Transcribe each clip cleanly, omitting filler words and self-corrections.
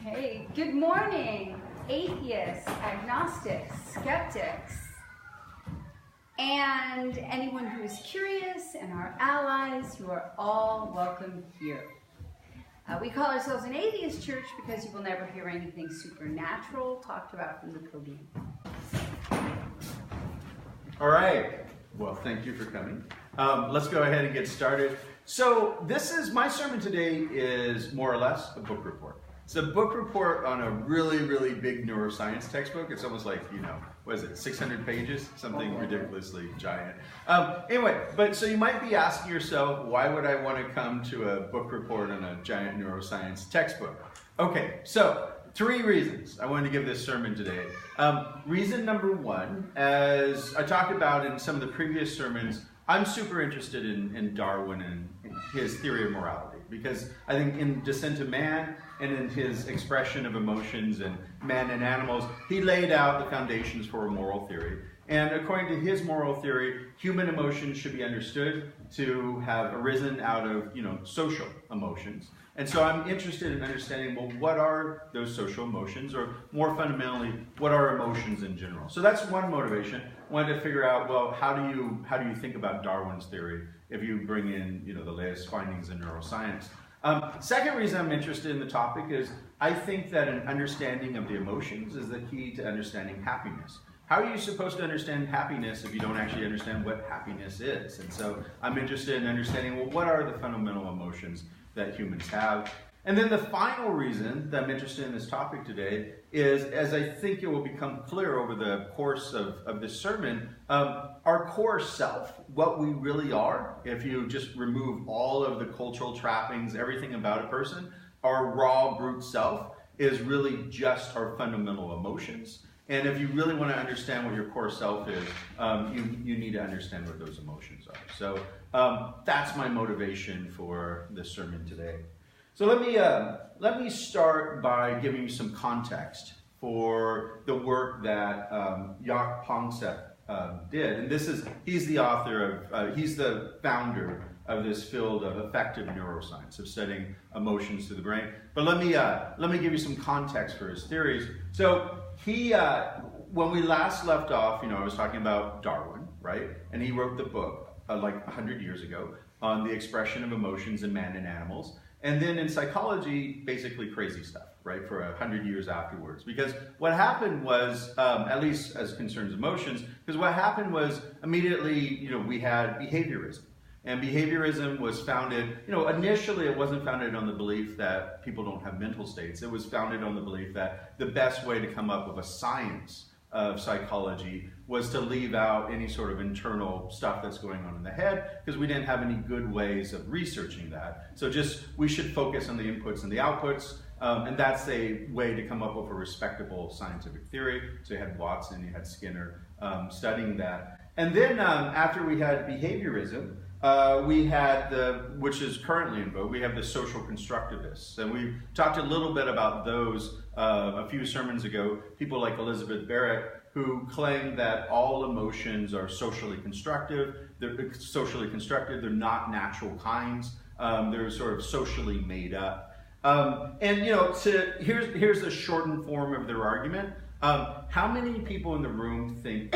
Okay, good morning, atheists, agnostics, skeptics, and anyone who is curious and our allies. You are all welcome here. We call ourselves an atheist church because you will never hear anything supernatural talked about from the podium. All right. Well, thank you for coming. Let's go ahead and get started. So my sermon today is more or less a book report. It's a book report on a really, really big neuroscience textbook. It's almost like, what is it, 600 pages? Something ridiculously giant. So you might be asking yourself, why would I want to come to a book report on a giant neuroscience textbook? Okay, so 3 reasons I wanted to give this sermon today. Reason number 1, as I talked about in some of the previous sermons, I'm super interested in Darwin and his theory of morality, because I think in Descent of Man and in his expression of emotions and man and animals, he laid out the foundations for a moral theory. And according to his moral theory, human emotions should be understood to have arisen out of, social emotions. And so I'm interested in understanding, well, what are those social emotions? Or more fundamentally, what are emotions in general? So that's one motivation. I wanted to figure out, well, how do you think about Darwin's theory if you bring in, the latest findings in neuroscience? Second reason I'm interested in the topic is I think that an understanding of the emotions is the key to understanding happiness. How are you supposed to understand happiness if you don't actually understand what happiness is? And so I'm interested in understanding, well, what are the fundamental emotions that humans have? And then the final reason that I'm interested in this topic today is, as I think it will become clear over the course of this sermon, our core self, what we really are, if you just remove all of the cultural trappings, everything about a person, our raw brute self is really just our fundamental emotions. And if you really want to understand what your core self is, you need to understand what those emotions are. So that's my motivation for this sermon today. So let me start by giving you some context for the work that Jaak did. And he's the author of, he's the founder of this field of effective neuroscience, of studying emotions through the brain. But let me give you some context for his theories. So he, when we last left off, I was talking about Darwin, right? And he wrote the book like 100 years ago on the expression of emotions in man and animals. And then in psychology, basically crazy stuff, right, for 100 years afterwards. Because what happened was, at least as concerns emotions, because what happened was immediately, we had behaviorism. And behaviorism was founded, initially it wasn't founded on the belief that people don't have mental states. It was founded on the belief that the best way to come up with a science of psychology was to leave out any sort of internal stuff that's going on in the head, because we didn't have any good ways of researching that. So we should focus on the inputs and the outputs, and that's a way to come up with a respectable scientific theory. So you had Watson, you had Skinner studying that. And then after we had behaviorism, we had which is currently in vogue, we have the social constructivists. And we talked a little bit about those a few sermons ago, people like Elizabeth Barrett, who claim that all emotions are socially constructive. They're not natural kinds. They're sort of socially made up. Here's the shortened form of their argument. How many people in the room think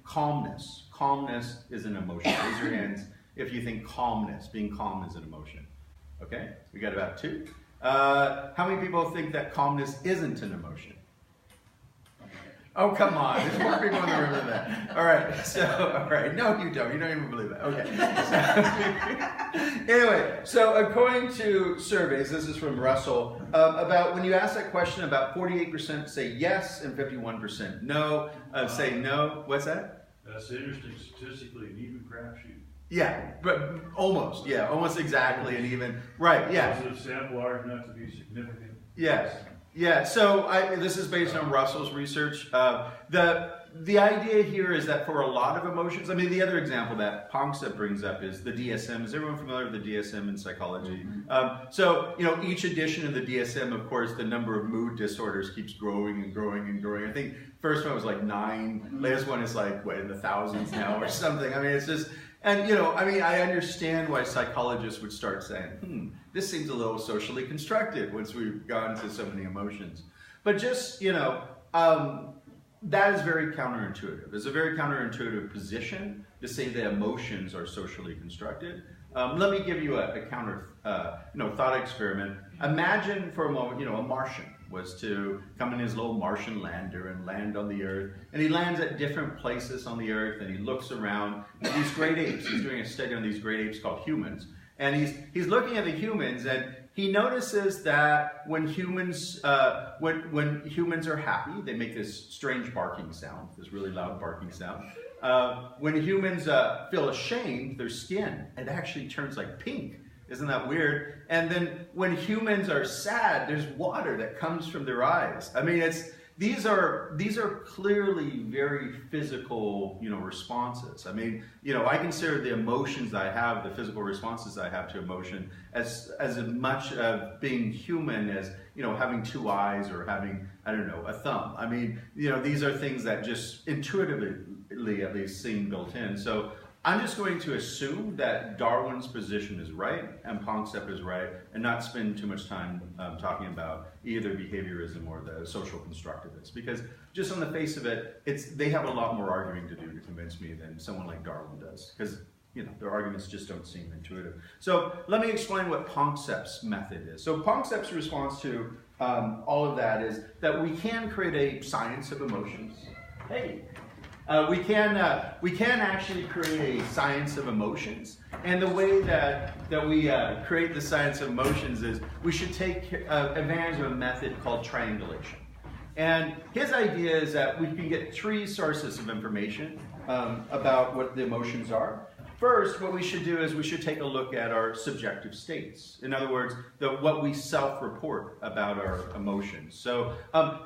calmness is an emotion? Raise your hands if you think being calm is an emotion. Okay, we got about 2. How many people think that calmness isn't an emotion? Oh, come on, there's more people in the room than that. All right, no, you don't even believe that. Okay. Anyway, so according to surveys, this is from Russell, about when you ask that question, about 48% say yes and 51% no. Say no. What's that? That's interesting, statistically, an even crapshoot. Yeah, but almost exactly, and even, right, yeah. Is the sample large enough to be significant? Yes, yeah, so this is based on Russell's research. The idea here is that for a lot of emotions, the other example that Panksepp brings up is the DSM. Is everyone familiar with the DSM in psychology? Mm-hmm. Each edition of the DSM, of course, the number of mood disorders keeps growing and growing and growing. I think first one was like 9, latest one is like, in the thousands now or something. It's just, and I understand why psychologists would start saying, this seems a little socially constructed once we've gone to so many emotions. But just, that is very counterintuitive. It's a very counterintuitive position to say that emotions are socially constructed. Let me give you a counter, thought experiment. Imagine for a moment, a Martian was to come in his little Martian lander and land on the Earth, and he lands at different places on the Earth, and he looks around at these great apes. He's doing a study on these great apes called humans, and he's looking at the humans, and he notices that when humans when humans are happy, they make this strange barking sound, this really loud barking sound. When humans feel ashamed, their skin, it actually turns like pink. Isn't that weird? And then when humans are sad, there's water that comes from their eyes. I mean, these are clearly very physical, responses. I mean, I consider the emotions I have, the physical responses I have to emotion, as much of being human as, having two eyes or having, a thumb. I mean, these are things that just intuitively at least seem built in. So I'm just going to assume that Darwin's position is right and Panksepp is right, and not spend too much time talking about either behaviorism or the social constructivists, because just on the face of it, they have a lot more arguing to do to convince me than someone like Darwin does, because their arguments just don't seem intuitive. So let me explain what Panksepp's method is. So Panksepp's response to all of that is that we can create a science of emotions. Hey. We can actually create a science of emotions, and the way that we create the science of emotions is we should take advantage of a method called triangulation. And his idea is that we can get three sources of information about what the emotions are. First, what we should do is we should take a look at our subjective states. In other words, what we self-report about our emotions. So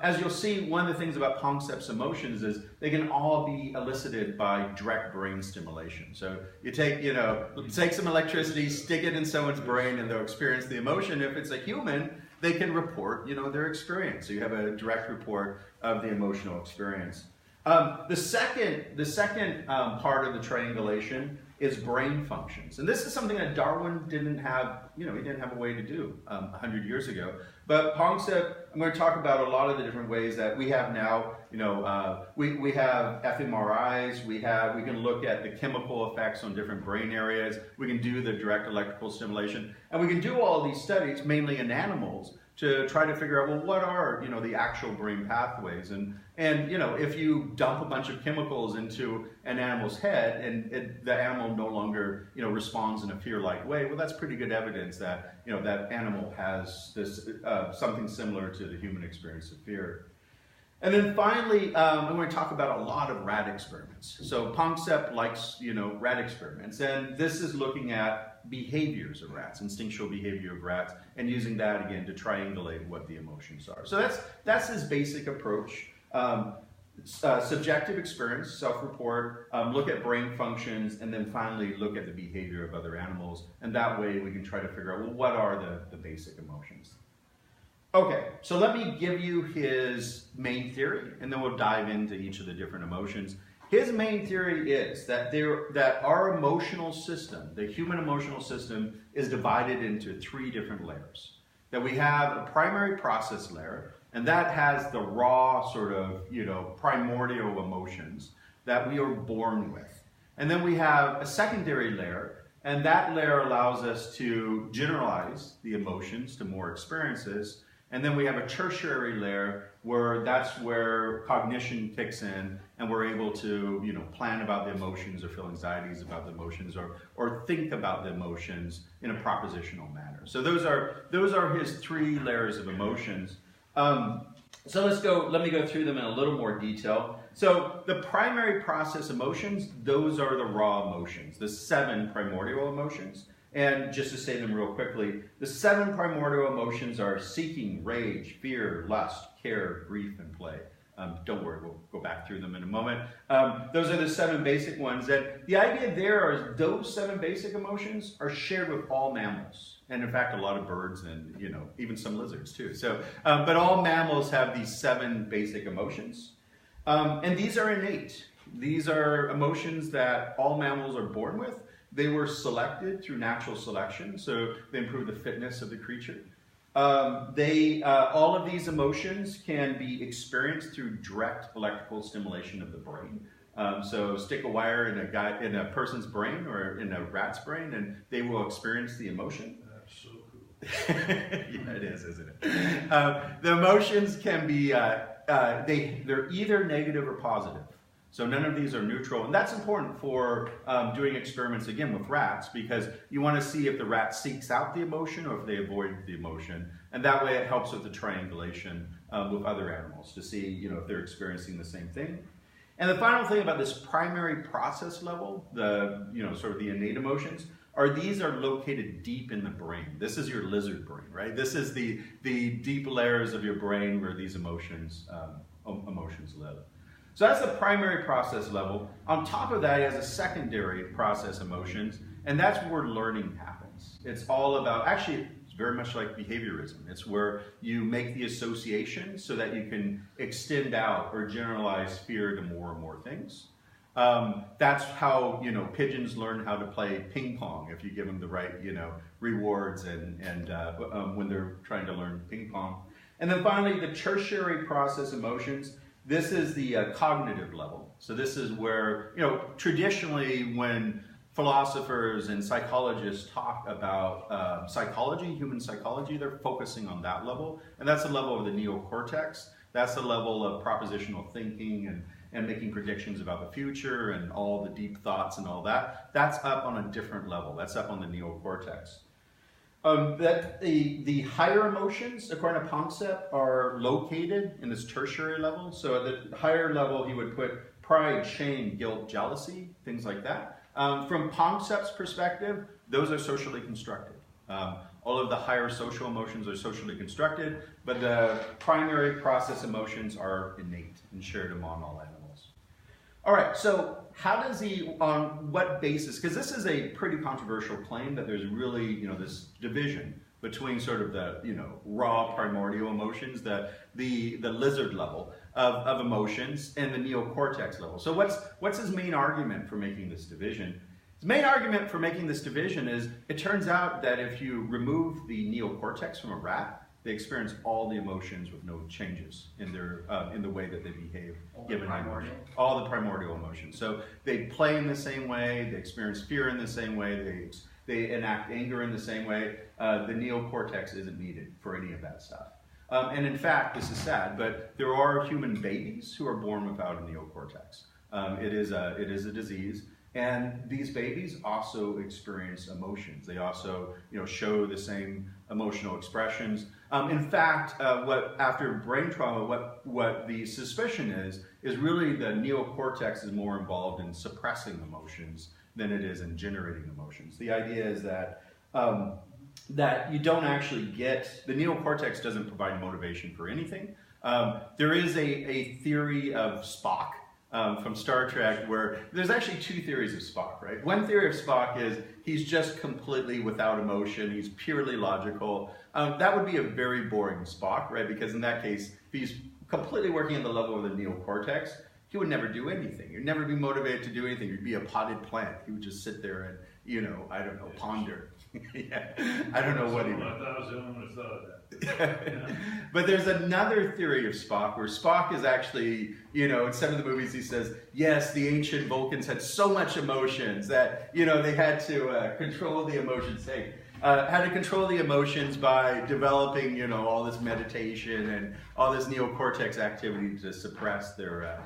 as you'll see, one of the things about Panksepp's emotions is they can all be elicited by direct brain stimulation. So you take some electricity, stick it in someone's brain, and they'll experience the emotion. If it's a human, they can report, their experience. So you have a direct report of the emotional experience. The second part of the triangulation is brain functions. And this is something that Darwin didn't have, he didn't have a way to do 100 years ago. But Panksepp, I'm going to talk about a lot of the different ways that we have now. We have fMRIs, we can look at the chemical effects on different brain areas, we can do the direct electrical stimulation, and we can do all these studies, mainly in animals, to try to figure out, well, what are, the actual brain pathways? And if you dump a bunch of chemicals into an animal's head and the animal no longer, responds in a fear-like way, well, that's pretty good evidence that, that animal has this, something similar to the human experience of fear. And then finally, I'm going to talk about a lot of rat experiments. So Panksepp likes, rat experiments, and this is looking at behaviors of rats, instinctual behavior of rats, and using that again to triangulate what the emotions are. So that's his basic approach. Subjective experience, self-report, look at brain functions, and then finally look at the behavior of other animals. And that way we can try to figure out, well, what are the basic emotions? Okay, so let me give you his main theory, and then we'll dive into each of the different emotions. His main theory is that our emotional system, the human emotional system, is divided into three different layers. That we have a primary process layer, and that has the raw sort of, primordial emotions that we are born with. And then we have a secondary layer, and that layer allows us to generalize the emotions to more experiences. And then we have a tertiary layer that's where cognition kicks in, and we're able to, plan about the emotions or feel anxieties about the emotions or think about the emotions in a propositional manner. So those are his three layers of emotions. So let me go through them in a little more detail. So the primary process emotions, those are the raw emotions, the 7 primordial emotions. And just to say them real quickly, the 7 primordial emotions are seeking, rage, fear, lust, care, grief, and play. Don't worry, we'll go back through them in a moment. Those are the 7 basic ones. And the idea there is those 7 basic emotions are shared with all mammals. And in fact, a lot of birds and, even some lizards too. So, but all mammals have these 7 basic emotions. And these are innate. These are emotions that all mammals are born with. They were selected through natural selection, so they improve the fitness of the creature. All of these emotions can be experienced through direct electrical stimulation of the brain. So stick a wire in a person's brain or in a rat's brain, and they will experience the emotion. That's so cool. Yeah, it is, isn't it? The emotions can be they're either negative or positive. So none of these are neutral, and that's important for doing experiments again with rats, because you want to see if the rat seeks out the emotion or if they avoid the emotion, and that way it helps with the triangulation with other animals to see, you know, if they're experiencing the same thing. And the final thing about this primary process level, sort of the innate emotions, these are located deep in the brain. This is your lizard brain, right? This is the deep layers of your brain where these emotions live. So that's the primary process level. On top of that, it has a secondary process emotions, and that's where learning happens. It's all about, actually, it's very much like behaviorism. It's where you make the association so that you can extend out or generalize fear to more and more things. That's how, pigeons learn how to play ping pong, if you give them the right, rewards and when they're trying to learn ping pong. And then finally, the tertiary process emotions. This is the cognitive level. So this is where, traditionally when philosophers and psychologists talk about psychology, human psychology, they're focusing on that level. And that's the level of the neocortex. That's the level of propositional thinking and making predictions about the future and all the deep thoughts and all that. That's up on a different level. That's up on the neocortex. The higher emotions, according to Panksepp, are located in this tertiary level. So at the higher level, he would put pride, shame, guilt, jealousy, things like that. From Panksepp's perspective, those are socially constructed. All of the higher social emotions are socially constructed, but the primary process emotions are innate and shared among all animals. All right, so how does he, on what basis, because this is a pretty controversial claim that there's really, this division between sort of the, raw primordial emotions, the lizard level of emotions, and the neocortex level. So what's his main argument for making this division? His main argument for making this division is, it turns out that if you remove the neocortex from a rat, they experience all the emotions with no changes in their in the way that they behave. All the primordial emotions. So they play in the same way. They experience fear in the same way. They enact anger in the same way. The neocortex isn't needed for any of that stuff. And in fact, this is sad, but there are human babies who are born without a neocortex. It is a disease. And these babies also experience emotions. They also, show the same emotional expressions. In fact, after brain trauma, what the suspicion is really the neocortex is more involved in suppressing emotions than it is in generating emotions. The idea is that that you don't actually get, the neocortex doesn't provide motivation for anything. There is a theory of Spock. From Star Trek, where there's actually two theories of Spock, right? One theory of Spock is he's just completely without emotion, he's purely logical. That would be a very boring Spock, right? Because in that case, if he's completely working at the level of the neocortex, he would never do anything. He'd never be motivated to do anything. He'd be a potted plant. He would just sit there and, I don't know, ponder. Yeah. I don't know what he would. I thought I was the only one who thought of that. But there's another theory of Spock where Spock is actually, in some of the movies he says, yes, the ancient Vulcans had so much emotions that, they had to control the emotions. Had to control the emotions by developing, all this meditation and all this neocortex activity to suppress their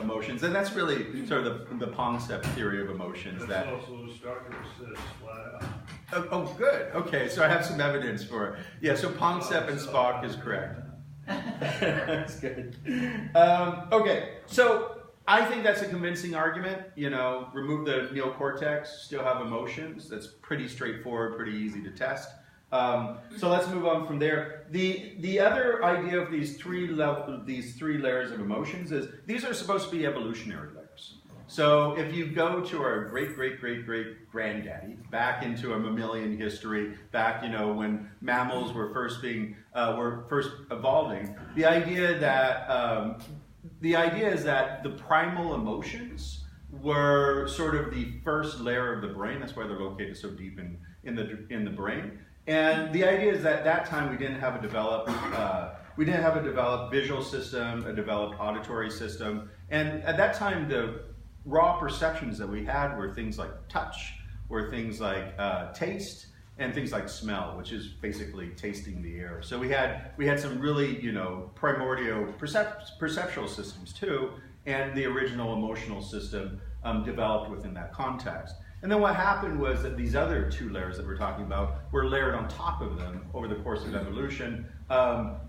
emotions. And that's really sort of the Panksepp theory of emotions. That's also what Constructivism says flat out. Oh, good. Okay, so I have some evidence for it. Yeah, so Panksepp and Spock is correct. That's good. Okay, so I think that's a convincing argument. Remove the neocortex, still have emotions. That's pretty straightforward, pretty easy to test. So let's move on from there. The other idea of these three layers of emotions is these are supposed to be evolutionary layers. So if you go to our great-great-great-great-granddaddy, back into a mammalian history, back when mammals were first evolving, the idea is that the primal emotions were sort of the first layer of the brain. That's why they're located so deep in the brain. And the idea is that at that time we didn't have a developed visual system, a developed auditory system, and at that time the raw perceptions that we had were things like touch, were things like taste, and things like smell, which is basically tasting the air. So we had some really, primordial perceptual systems too, and the original emotional system developed within that context. And then what happened was that these other two layers that we're talking about were layered on top of them over the course of evolution.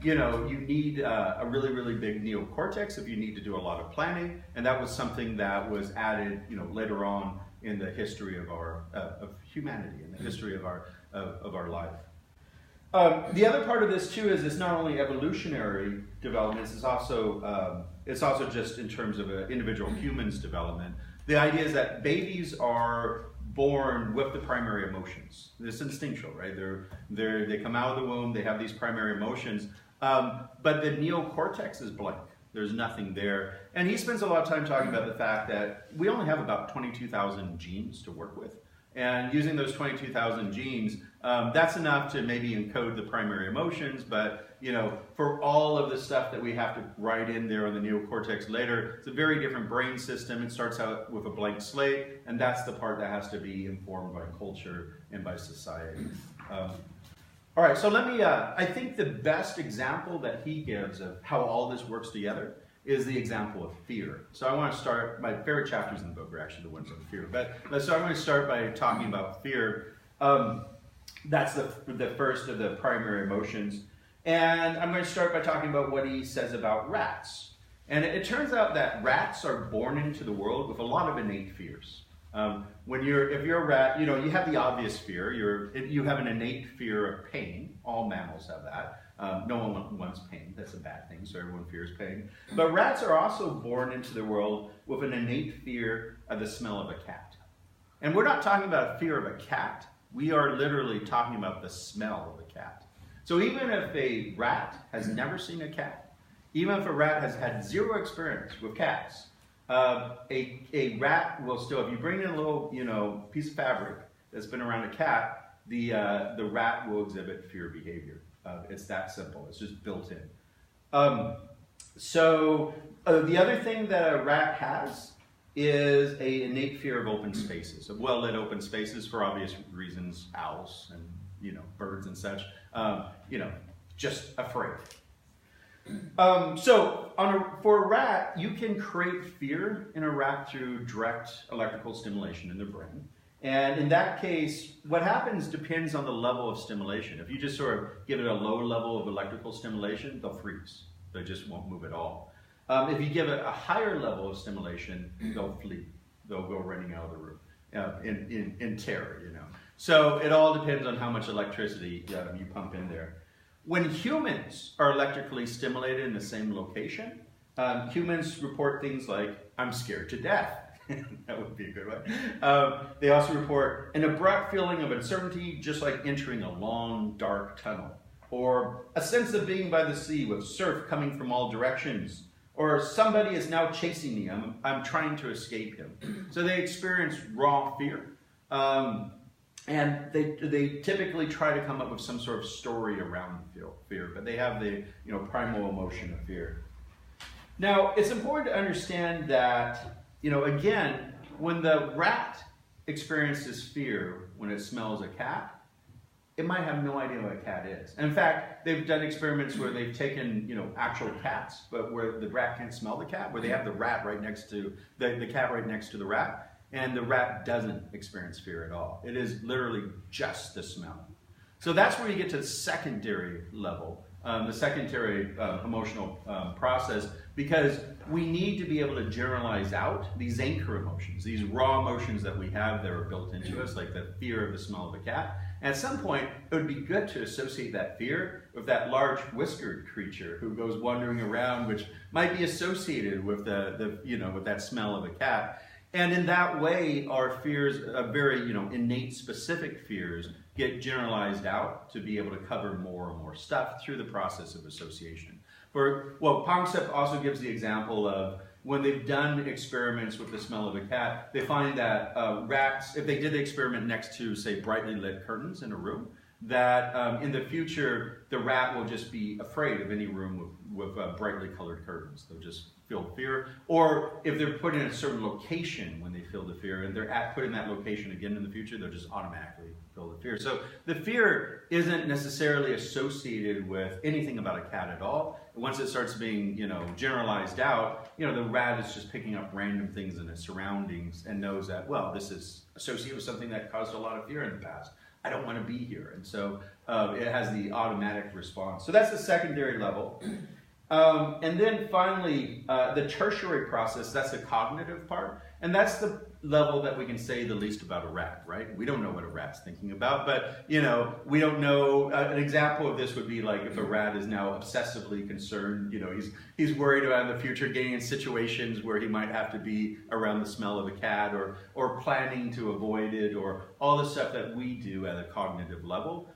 You need a really, really big neocortex if you need to do a lot of planning, and that was something that was added, later on in the history of of humanity, in the history of our life. The other part of this too is it's not only evolutionary developments, it's also just in terms of an individual human's development. The idea is that babies are born with the primary emotions. It's instinctual, right? They come out of the womb, they have these primary emotions, but the neocortex is blank. There's nothing there. And he spends a lot of time talking about the fact that we only have about 22,000 genes to work with. And using those 22,000 genes, that's enough to maybe encode the primary emotions, but for all of the stuff that we have to write in there on the neocortex later, it's a very different brain system. It starts out with a blank slate, and that's the part that has to be informed by culture and by society. All right, so let me, I think the best example that he gives of how all this works together is the example of fear. So I want to start, my favorite chapters in the book are actually the ones on fear. So I'm going to start by talking about fear. That's the first of the primary emotions. And I'm going to start by talking about what he says about rats. And it turns out that rats are born into the world with a lot of innate fears. If you're a rat, you have the obvious fear. You have an innate fear of pain. All mammals have that. No one wants pain. That's a bad thing, so everyone fears pain. But rats are also born into the world with an innate fear of the smell of a cat. And we're not talking about a fear of a cat. We are literally talking about the smell of a cat. So even if a rat has never seen a cat, even if a rat has had zero experience with cats, a rat will still, if you bring in a little, piece of fabric that's been around a cat, the rat will exhibit fear behavior. It's that simple. It's just built in. The other thing that a rat has is an innate fear of open spaces, of well-lit open spaces for obvious reasons, owls and birds and such. Just afraid. For a rat, you can create fear in a rat through direct electrical stimulation in the brain. And in that case, what happens depends on the level of stimulation. If you just sort of give it a low level of electrical stimulation, they'll freeze. They just won't move at all. If you give it a higher level of stimulation, they'll flee. They'll go running out of the room in terror, So it all depends on how much electricity you pump in there. When humans are electrically stimulated in the same location, humans report things like, I'm scared to death. That would be a good one. They also report an abrupt feeling of uncertainty, just like entering a long, dark tunnel. Or a sense of being by the sea with surf coming from all directions. Or somebody is now chasing me. I'm trying to escape him. So they experience raw fear. And they typically try to come up with some sort of story around fear, but they have the primal emotion of fear. Now, it's important to understand that, again, when the rat experiences fear when it smells a cat, it might have no idea what a cat is. And in fact, they've done experiments where they've taken, actual cats, but where the rat can't smell the cat, where they have the rat right next to the cat right next to the rat. And the rat doesn't experience fear at all. It is literally just the smell. So that's where you get to the secondary level, the secondary emotional process, because we need to be able to generalize out these anchor emotions, these raw emotions that we have that are built into us, like the fear of the smell of a cat. And at some point, it would be good to associate that fear with that large whiskered creature who goes wandering around, which might be associated with with that smell of a cat. And in that way, our fears, very innate, specific fears, get generalized out to be able to cover more and more stuff through the process of association. Panksepp also gives the example of when they've done experiments with the smell of a cat, they find that rats, if they did the experiment next to, say, brightly lit curtains in a room, that in the future, the rat will just be afraid of any room with brightly colored curtains. They'll just feel fear. Or if they're put in a certain location when they feel the fear, and they're put in that location again in the future, they'll just automatically feel the fear. So the fear isn't necessarily associated with anything about a cat at all. Once it starts being, generalized out, the rat is just picking up random things in its surroundings and knows that, well, this is associated with something that caused a lot of fear in the past. I don't want to be here. And so it has the automatic response. So that's the secondary level. And then finally, the tertiary process, that's the cognitive part. And that's the level that we can say the least about a rat, right? We don't know what a rat's thinking about, but, we don't know. An example of this would be like if a rat is now obsessively concerned, he's worried about in the future getting in situations where he might have to be around the smell of a cat or planning to avoid it, or all the stuff that we do at a cognitive level.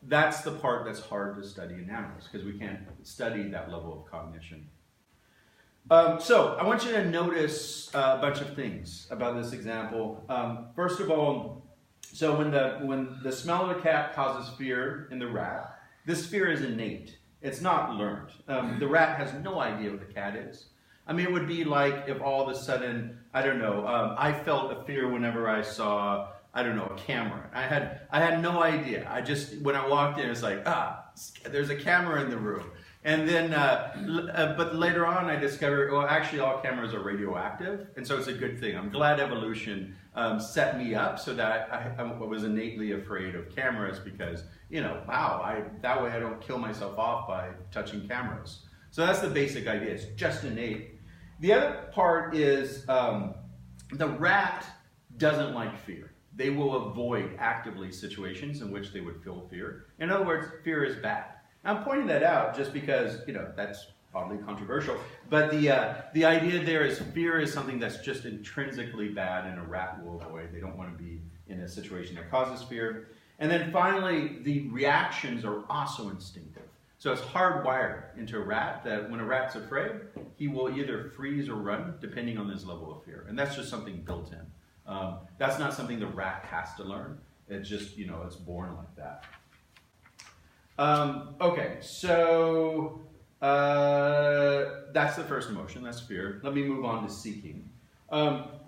That's the part that's hard to study in animals because we can't study that level of cognition. So I want you to notice a bunch of things about this example. First of all, so when the smell of a cat causes fear in the rat, this fear is innate. It's not learned. The rat has no idea what the cat is. I mean, it would be like if all of a sudden, I don't know, I felt a fear whenever I saw, I don't know, a camera. I had no idea. When I walked in, it's like, there's a camera in the room. And then, but later on I discovered, well, actually all cameras are radioactive, and so it's a good thing. I'm glad evolution set me up so that I was innately afraid of cameras because, that way I don't kill myself off by touching cameras. So that's the basic idea, it's just innate. The other part is the rat doesn't like fear. They will avoid actively situations in which they would feel fear. In other words, fear is bad. I'm pointing that out just because, that's oddly controversial. But the idea there is fear is something that's just intrinsically bad and a rat will avoid. They don't want to be in a situation that causes fear. And then finally, the reactions are also instinctive. So it's hardwired into a rat that when a rat's afraid, he will either freeze or run depending on his level of fear. And that's just something built in. That's not something the rat has to learn. It's just, it's born like that. Okay, so that's the first emotion, that's fear. Let me move on to seeking.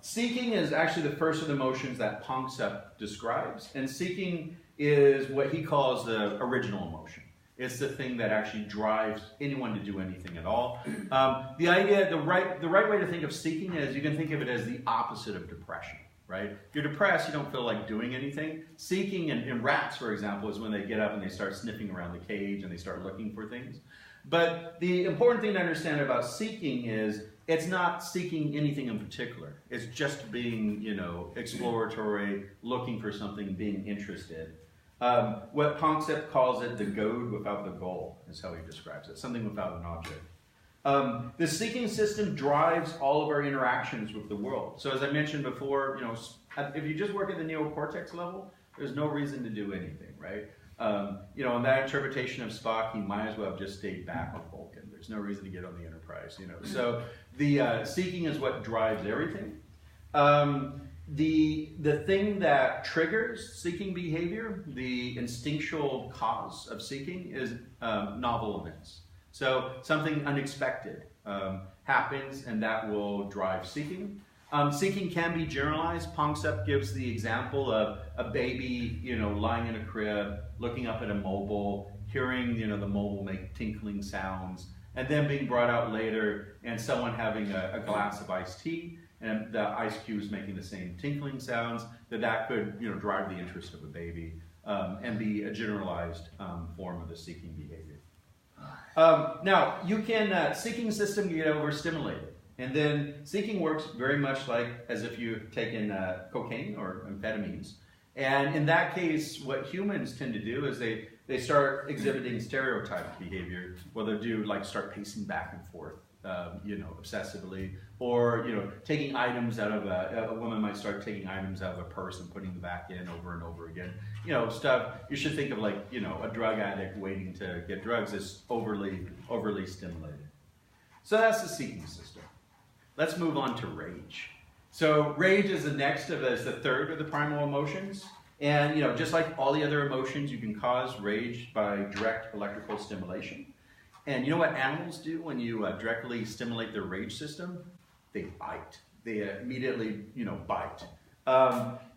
Seeking is actually the first of the emotions that Panksepp describes, and seeking is what he calls the original emotion. It's the thing that actually drives anyone to do anything at all. The right way to think of seeking is you can think of it as the opposite of depression. Right? If you're depressed, you don't feel like doing anything. Seeking in rats, for example, is when they get up and they start sniffing around the cage and they start looking for things. But the important thing to understand about seeking is it's not seeking anything in particular. It's just being, exploratory, looking for something, being interested. What Panksepp calls it, the goad without the goal, is how he describes it, something without an object. The seeking system drives all of our interactions with the world. So as I mentioned before, if you just work at the neocortex level, there's no reason to do anything, right? In that interpretation of Spock, he might as well have just stayed back on Vulcan. There's no reason to get on the Enterprise, So the seeking is what drives everything. The thing that triggers seeking behavior, the instinctual cause of seeking, is novel events. So something unexpected happens, and that will drive seeking. Seeking can be generalized. Panksepp gives the example of a baby, lying in a crib, looking up at a mobile, hearing, the mobile make tinkling sounds, and then being brought out later and someone having a glass of iced tea, and the ice cubes making the same tinkling sounds, that could, drive the interest of a baby and be a generalized form of the seeking behavior. Now, you can, seeking system can get overstimulated. And then seeking works very much like as if you've taken cocaine or amphetamines. And in that case, what humans tend to do is they start exhibiting stereotyped behavior. Well, they'll do start pacing back and forth, obsessively. Or, taking items out of a woman might start taking items out of a purse and putting them back in over and over again. Stuff you should think of a drug addict waiting to get drugs is overly stimulated. So that's the seeking system. let's move on to rage. So rage is the next of as the third of the primal emotions. And you know, just like all the other emotions, you can cause rage by direct electrical stimulation. And you know what animals do when you directly stimulate their rage system? They bite. They immediately, you know, bite.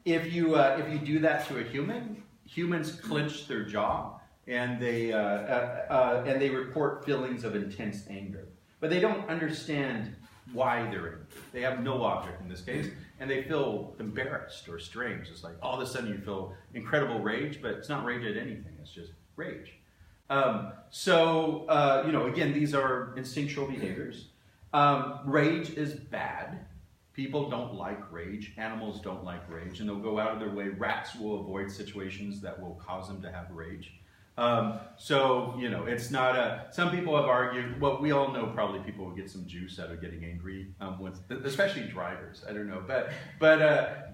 If you do that to a human, humans clench their jaw and they report feelings of intense anger. But they don't understand why they're angry. They have no object in this case, and they feel embarrassed or strange. It's like all of a sudden you feel incredible rage, but it's not rage at anything. It's just rage. You know, again, these are instinctual behaviors. Rage is bad. People don't like rage. Animals don't like rage, and they'll go out of their way. Rats will avoid situations that will cause them to have rage. You know, it's not a, some people have argued, well, we all know probably people will get some juice out of getting angry, especially drivers, I don't know, but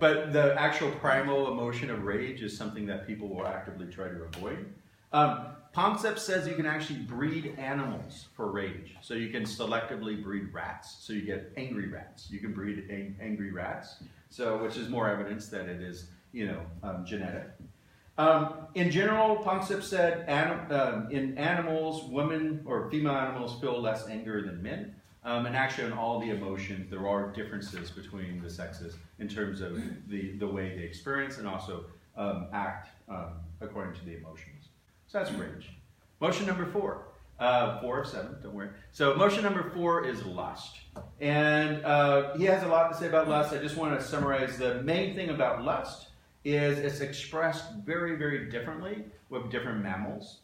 the actual primal emotion of rage is something that people will actively try to avoid. Panksepp says you can actually breed animals for rage. So you can selectively breed rats. So you get angry rats. You can breed angry rats, so which is more evidence that it is, you know, genetic. In general, Panksepp said in animals, women or female animals feel less anger than men. And actually, in all the emotions, there are differences between the sexes in terms of the way they experience and also act according to the emotions. So that's rage. Motion number 4. 4 of 7, don't worry. So motion number 4 is lust. And he has a lot to say about lust. I just want to summarize the main thing about lust is it's expressed very, very differently with different mammals.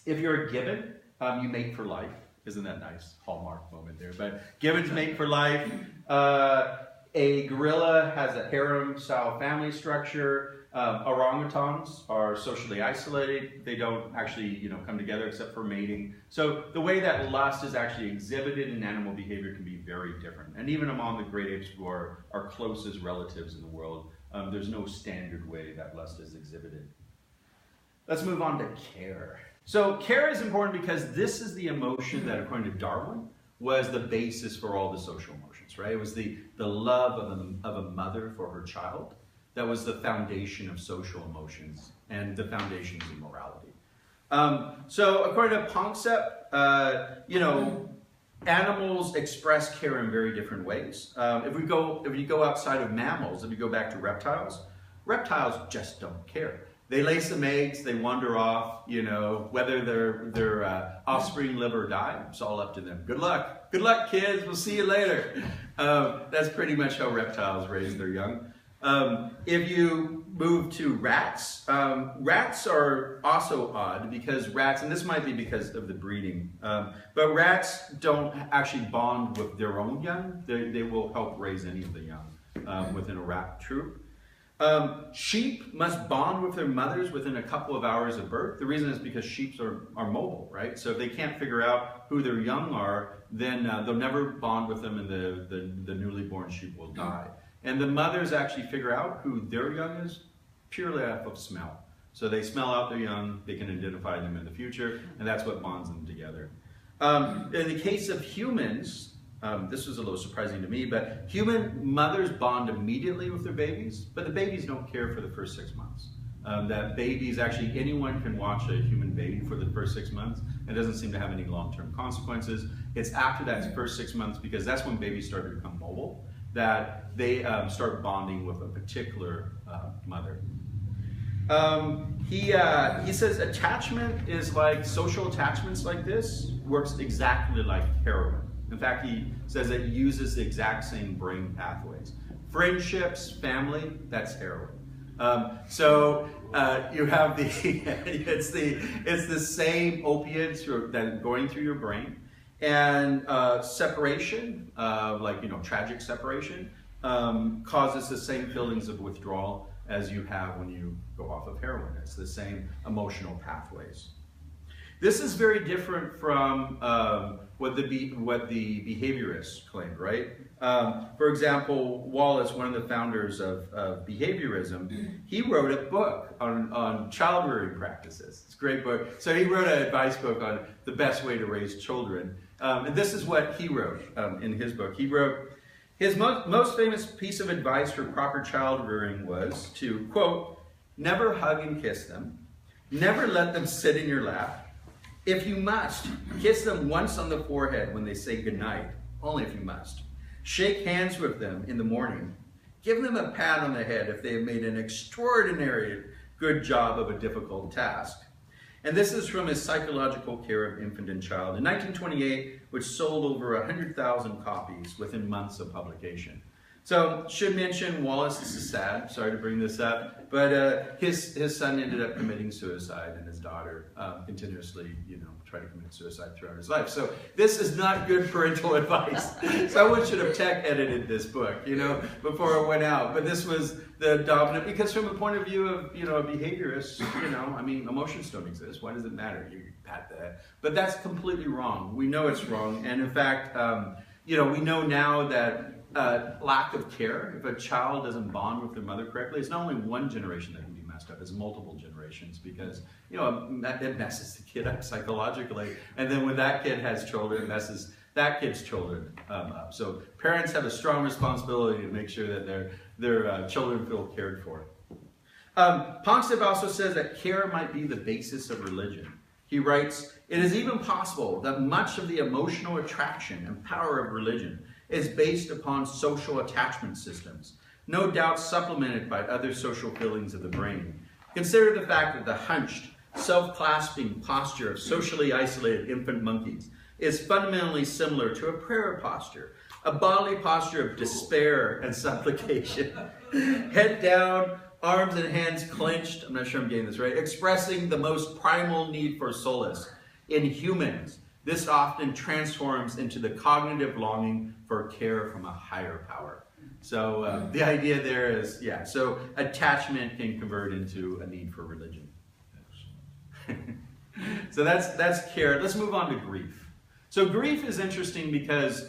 If you're a gibbon, you mate for life. Isn't that nice? Hallmark moment there. But gibbons mate for life. A gorilla has a harem-style family structure. Orangutans are socially isolated. They don't actually, you know, come together except for mating. So the way that lust is actually exhibited in animal behavior can be very different. And even among the great apes who are our closest relatives in the world, there's no standard way that lust is exhibited. Let's move on to care. So care is important because this is the emotion that, according to Darwin, was the basis for all the social emotions, right? It was the love of a mother for her child. That was the foundation of social emotions and the foundations of morality. So according to Panksepp, you know, animals express care in very different ways. If you go outside of mammals, if you go back to reptiles just don't care. They lay some eggs, they wander off, you know, whether their offspring live or die, it's all up to them. Good luck, kids, we'll see you later. That's pretty much how reptiles raise their young. If you move to rats, rats are also odd because rats, and this might be because of the breeding, but rats don't actually bond with their own young. They will help raise any of the young within a rat troop. Sheep must bond with their mothers within a couple of hours of birth. The reason is because sheep are mobile, right? So if they can't figure out who their young are, then they'll never bond with them and the newly born sheep will die. And the mothers actually figure out who their young is purely off of smell. So they smell out their young, they can identify them in the future, and that's what bonds them together. In the case of humans, this was a little surprising to me, but human mothers bond immediately with their babies, but the babies don't care for the first 6 months. That babies, actually anyone can watch a human baby for the first 6 months. It doesn't seem to have any long-term consequences. It's after that first 6 months, because that's when babies start to become mobile, that they start bonding with a particular mother. He says attachment is like, social attachments like this works exactly like heroin. In fact, he says it uses the exact same brain pathways. Friendships, family, that's heroin. You have it's the same opiates that are going through your brain. And separation, tragic separation, causes the same feelings of withdrawal as you have when you go off of heroin. It's the same emotional pathways. This is very different from what the behaviorists claimed, right? For example, Wallace, one of the founders of behaviorism, he wrote a book on child rearing practices. It's a great book. So he wrote an advice book on the best way to raise children. And this is what he wrote in his book. He wrote, his most famous piece of advice for proper child rearing was to, quote, never hug and kiss them, never let them sit in your lap. If you must, kiss them once on the forehead when they say goodnight, only if you must. Shake hands with them in the morning. Give them a pat on the head if they have made an extraordinary good job of a difficult task. And this is from his Psychological Care of Infant and Child in 1928, which sold over 100,000 copies within months of publication. So, should mention Wallace, this is sad, sorry to bring this up, but his son ended up committing suicide, and his daughter continuously, tried to commit suicide throughout his life. So this is not good parental advice. Someone should have tech edited this book, before it went out. But this was the dominant, because from the point of view of, a behaviorist, emotions don't exist. Why does it matter? You pat that. But that's completely wrong. We know it's wrong. And in fact, we know now that lack of care, if a child doesn't bond with their mother correctly, it's not only one generation that can be messed up, it's multiple generations, because it messes the kid up psychologically, and then when that kid has children, it messes that kid's children up. So parents have a strong responsibility to make sure that their children feel cared for. Panksepp also says that care might be the basis of religion. He writes, it is even possible that much of the emotional attraction and power of religion is based upon social attachment systems, no doubt supplemented by other social feelings of the brain. Consider the fact that the hunched, self-clasping posture of socially isolated infant monkeys is fundamentally similar to a prayer posture, a bodily posture of despair and supplication. Head down, arms and hands clenched, I'm not sure I'm getting this right, expressing the most primal need for solace. In humans, this often transforms into the cognitive longing for care from a higher power. So the idea there is, so attachment can convert into a need for religion. So that's care. Let's move on to grief. So grief is interesting because,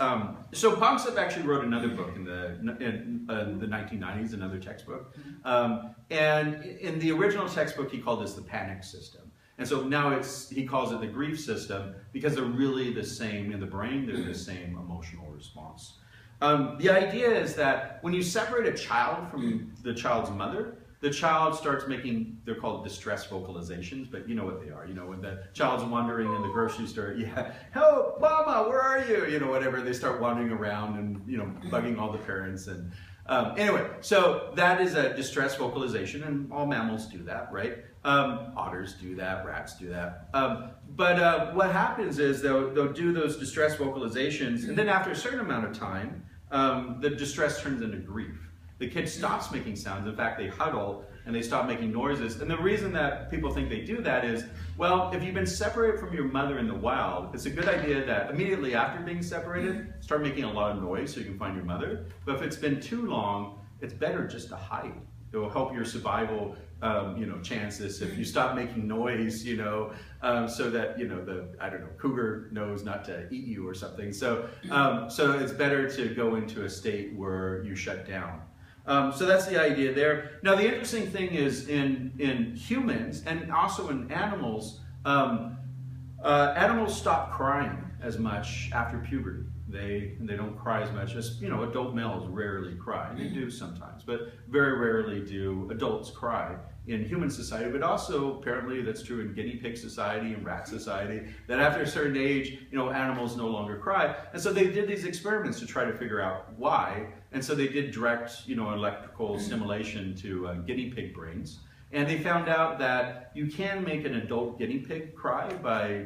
so Panksepp actually wrote another book in the 1990s, another textbook. And in the original textbook, he called this the panic system. And so now he calls it the grief system because they're really the same in the brain, they're the same emotional response. The idea is that when you separate a child from the child's mother, the child starts making, they're called distress vocalizations, but you know what they are. When the child's wandering in the grocery store, help, mama, where are you? Whatever, they start wandering around and, bugging all the parents. And anyway, so that is a distress vocalization, and all mammals do that, right? Otters do that, rats do that. But what happens is they'll do those distress vocalizations, and then after a certain amount of time, the distress turns into grief. The kid stops making sounds. In fact, they huddle and they stop making noises. And the reason that people think they do that is, well, if you've been separated from your mother in the wild, it's a good idea that immediately after being separated, start making a lot of noise so you can find your mother. But if it's been too long, it's better just to hide. It will help your survival, chances if you stop making noise, so that, the cougar knows not to eat you or something. So it's better to go into a state where you shut down. So that's the idea there. Now the interesting thing is in humans and also in animals, animals stop crying as much after puberty. They don't cry as much as, adult males rarely cry. They do sometimes, but very rarely do adults cry in human society. But also, apparently, that's true in guinea pig society and rat society, that after a certain age, animals no longer cry. And so they did these experiments to try to figure out why. And so they did direct, electrical stimulation to guinea pig brains. And they found out that you can make an adult guinea pig cry by,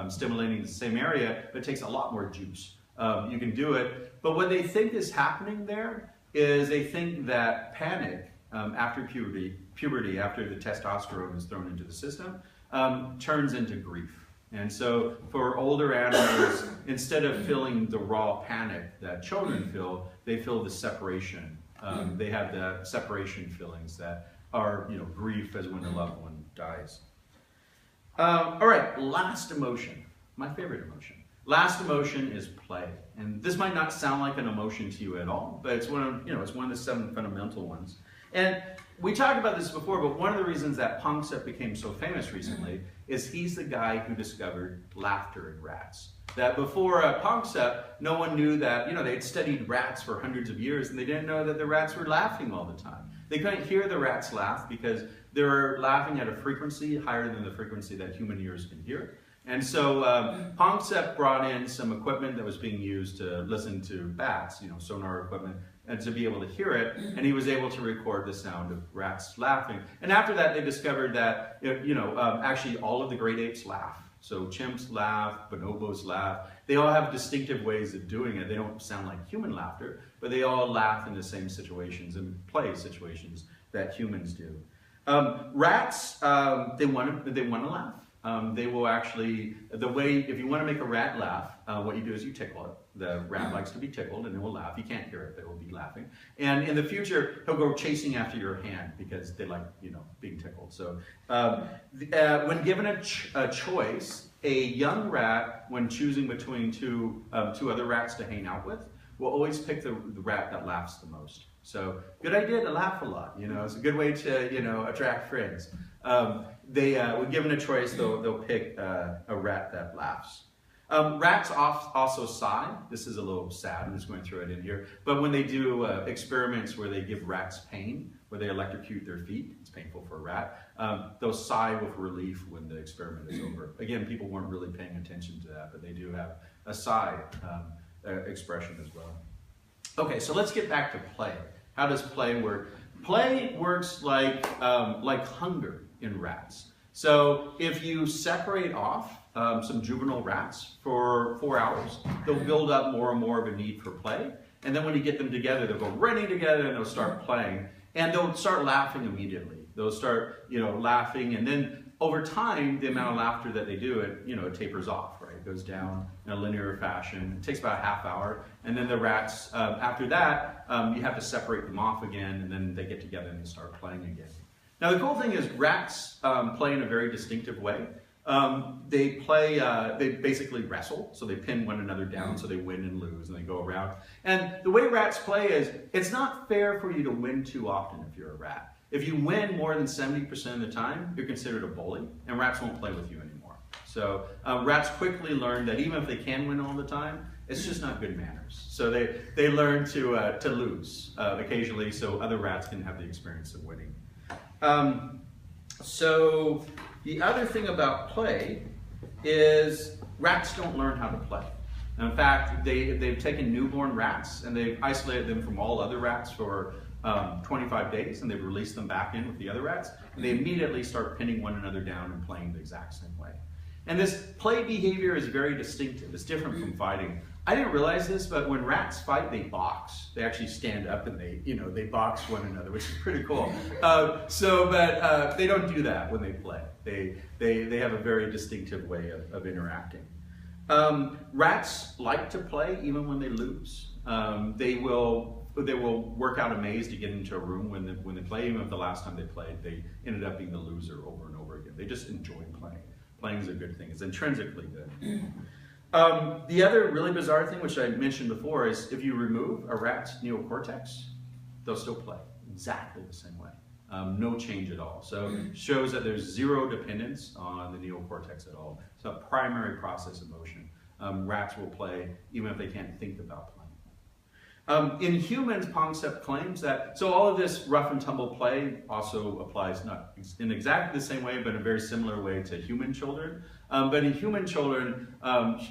stimulating the same area, but it takes a lot more juice. You can do it, but what they think is happening there is they think that panic after puberty, after the testosterone is thrown into the system, turns into grief. And so for older animals, instead of feeling the raw panic that children feel, they feel the separation. They have the separation feelings that are, grief as when a loved one dies. All right, last emotion, my favorite emotion. Last emotion is play, and this might not sound like an emotion to you at all, but it's one of it's one of the 7 fundamental ones. And we talked about this before, but one of the reasons that Panksepp became so famous recently is he's the guy who discovered laughter in rats. That before Panksepp, no one knew that, they'd studied rats for hundreds of years and they didn't know that the rats were laughing all the time. They couldn't hear the rats laugh because they were laughing at a frequency higher than the frequency that human ears can hear. And so Panksepp brought in some equipment that was being used to listen to bats, sonar equipment, and to be able to hear it, and he was able to record the sound of rats laughing. And after that, they discovered that, actually all of the great apes laugh. So chimps laugh, bonobos laugh. They all have distinctive ways of doing it. They don't sound like human laughter, but they all laugh in the same situations and play situations that humans do. Rats, they want to laugh. They will actually, if you want to make a rat laugh, what you do is you tickle it. The rat likes to be tickled and it will laugh. You can't hear it, but it will be laughing. And in the future, he'll go chasing after your hand because they like, being tickled. So when given a choice, a young rat, when choosing between two other rats to hang out with, will always pick the rat that laughs the most. So good idea to laugh a lot. It's a good way to, attract friends. When given a choice, they'll pick a rat that laughs. Rats also sigh. This is a little sad, I'm just going to throw it in here. But when they do experiments where they give rats pain, where they electrocute their feet, it's painful for a rat, they'll sigh with relief when the experiment is over. Again, people weren't really paying attention to that, but they do have a sigh expression as well. Okay, so let's get back to play. How does play work? Play works like hunger in rats. So if you separate off some juvenile rats for 4 hours, they'll build up more and more of a need for play. And then when you get them together, they'll go running together and they'll start playing. And they'll start laughing immediately. They'll start, laughing. And then over time, the amount of laughter that they do, it tapers off, right? It goes down in a linear fashion. It takes about a half hour. And then the rats, after that, you have to separate them off again. And then they get together and they start playing again. Now, the cool thing is rats play in a very distinctive way. They basically wrestle, so they pin one another down so they win and lose and they go around. And the way rats play is, it's not fair for you to win too often if you're a rat. If you win more than 70% of the time, you're considered a bully, and rats won't play with you anymore. So rats quickly learn that even if they can win all the time, it's just not good manners. So they learn to lose occasionally so other rats can have the experience of winning. So the other thing about play is rats don't learn how to play. And in fact, they've taken newborn rats and they've isolated them from all other rats for 25 days and they've released them back in with the other rats and they immediately start pinning one another down and playing the exact same way. And this play behavior is very distinctive. It's different from fighting. I didn't realize this, but when rats fight, they box. They actually stand up and they box one another, which is pretty cool. But they don't do that when they play. They have a very distinctive way of interacting. Rats like to play even when they lose. They will work out a maze to get into a room when they play. Even if the last time they played, they ended up being the loser over and over again. They just enjoy playing. Playing is a good thing. It's intrinsically good. The other really bizarre thing, which I mentioned before, is if you remove a rat's neocortex, they'll still play exactly the same way. No change at all. So it shows that there's zero dependence on the neocortex at all. It's a primary process of motion. Rats will play even if they can't think about playing. In humans, Panksepp claims that, so all of this rough and tumble play also applies not in exactly the same way, but in a very similar way to human children. But in human children,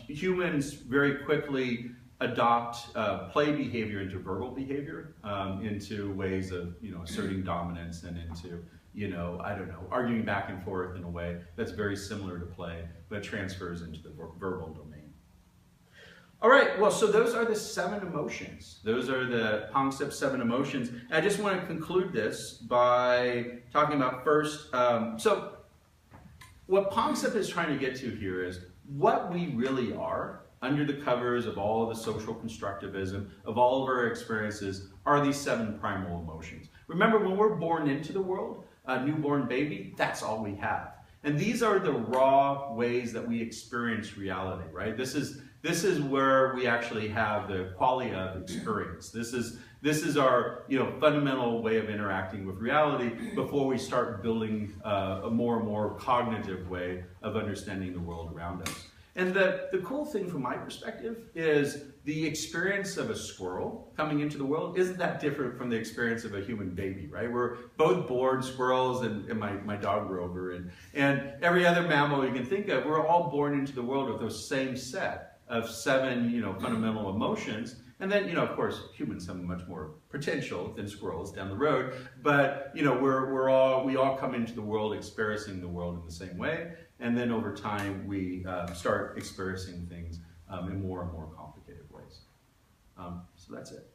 humans very quickly adopt play behavior into verbal behavior, into ways of asserting dominance and into arguing back and forth in a way that's very similar to play, but transfers into the verbal domain. All right, well, so those are the 7 emotions. Those are the Panksepp 7 emotions. And I just want to conclude this by talking about first, so what Panksepp is trying to get to here is what we really are under the covers of all of the social constructivism, of all of our experiences, are these 7 primal emotions. Remember, when we're born into the world, a newborn baby, that's all we have. And these are the raw ways that we experience reality, right? This is where we actually have the qualia experience. This is our fundamental way of interacting with reality before we start building a more and more cognitive way of understanding the world around us. And the cool thing from my perspective is the experience of a squirrel coming into the world isn't that different from the experience of a human baby, right? We're both born squirrels, and my dog Rover, and every other mammal you can think of, we're all born into the world with those same set of 7 fundamental emotions. And then, of course, humans have much more potential than squirrels down the road. But, we all come into the world experiencing the world in the same way. And then over time, we start experiencing things in more and more complicated ways. So that's it.